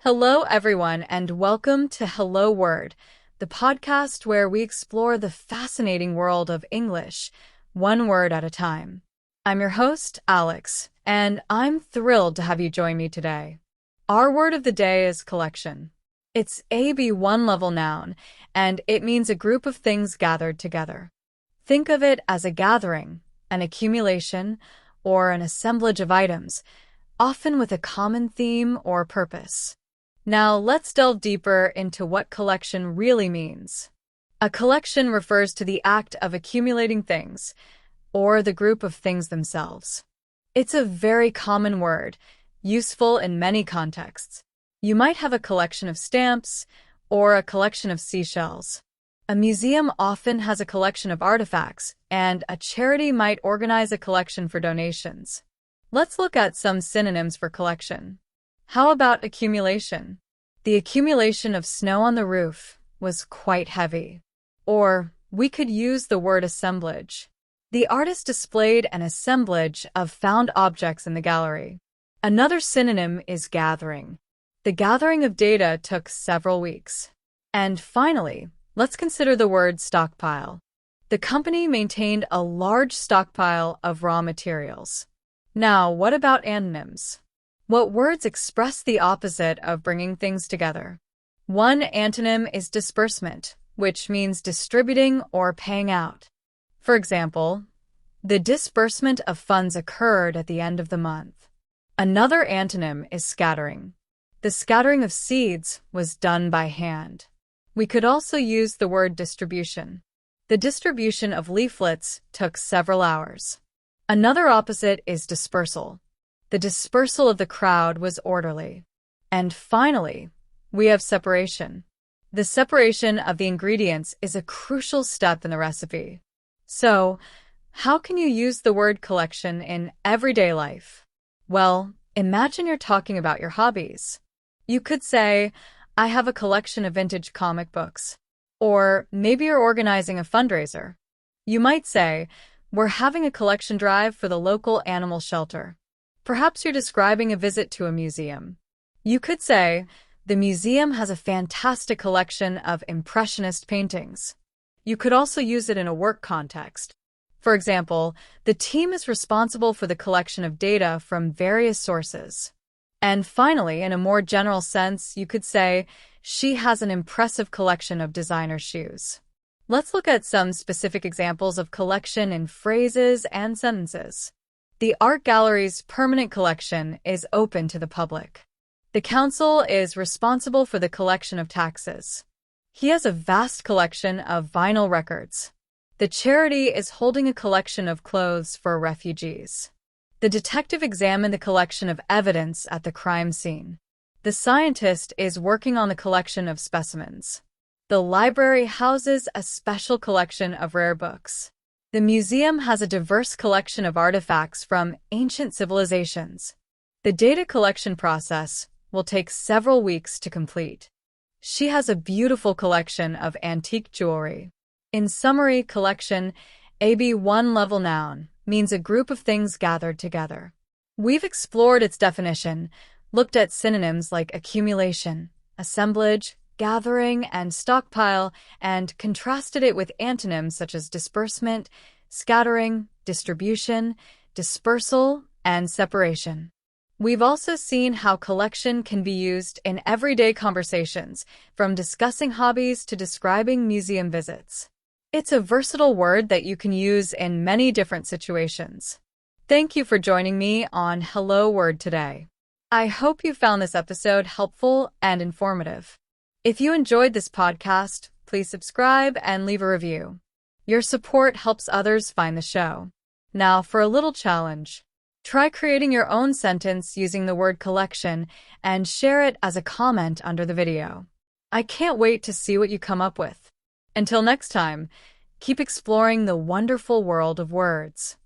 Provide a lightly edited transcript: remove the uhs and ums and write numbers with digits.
Hello, everyone, and welcome to Hello Word, the podcast where we explore the fascinating world of English, one word at a time. I'm your host, Alex, and I'm thrilled to have you join me today. Our word of the day is collection. It's a B1 level noun, and it means a group of things gathered together. Think of it as a gathering, an accumulation, or an assemblage of items, often with a common theme or purpose. Now, let's delve deeper into what collection really means. A collection refers to the act of accumulating things, or the group of things themselves. It's a very common word, useful in many contexts. You might have a collection of stamps, or a collection of seashells. A museum often has a collection of artifacts, and a charity might organize a collection for donations. Let's look at some synonyms for collection. How about accumulation? The accumulation of snow on the roof was quite heavy. Or we could use the word assemblage. The artist displayed an assemblage of found objects in the gallery. Another synonym is gathering. The gathering of data took several weeks. And finally, let's consider the word stockpile. The company maintained a large stockpile of raw materials. Now, what about antonyms? What words express the opposite of bringing things together? One antonym is disbursement, which means distributing or paying out. For example, the disbursement of funds occurred at the end of the month. Another antonym is scattering. The scattering of seeds was done by hand. We could also use the word distribution. The distribution of leaflets took several hours. Another opposite is dispersal. The dispersal of the crowd was orderly. And finally, we have separation. The separation of the ingredients is a crucial step in the recipe. So, how can you use the word collection in everyday life? Well, imagine you're talking about your hobbies. You could say, I have a collection of vintage comic books. Or maybe you're organizing a fundraiser. You might say, we're having a collection drive for the local animal shelter. Perhaps you're describing a visit to a museum. You could say, the museum has a fantastic collection of impressionist paintings. You could also use it in a work context. For example, the team is responsible for the collection of data from various sources. And finally, in a more general sense, you could say, she has an impressive collection of designer shoes. Let's look at some specific examples of collection in phrases and sentences. The art gallery's permanent collection is open to the public. The council is responsible for the collection of taxes. He has a vast collection of vinyl records. The charity is holding a collection of clothes for refugees. The detective examined the collection of evidence at the crime scene. The scientist is working on the collection of specimens. The library houses a special collection of rare books. The museum has a diverse collection of artifacts from ancient civilizations. The data collection process will take several weeks to complete. She has a beautiful collection of antique jewelry. In summary, collection, a B1 level noun, means a group of things gathered together. We've explored its definition, looked at synonyms like accumulation, assemblage, gathering, and stockpile, and contrasted it with antonyms such as disbursement, scattering, distribution, dispersal, and separation. We've also seen how collection can be used in everyday conversations, from discussing hobbies to describing museum visits. It's a versatile word that you can use in many different situations. Thank you for joining me on Hello Word today. I hope you found this episode helpful and informative. If you enjoyed this podcast, please subscribe and leave a review. Your support helps others find the show. Now for a little challenge. Try creating your own sentence using the word collection and share it as a comment under the video. I can't wait to see what you come up with. Until next time, keep exploring the wonderful world of words.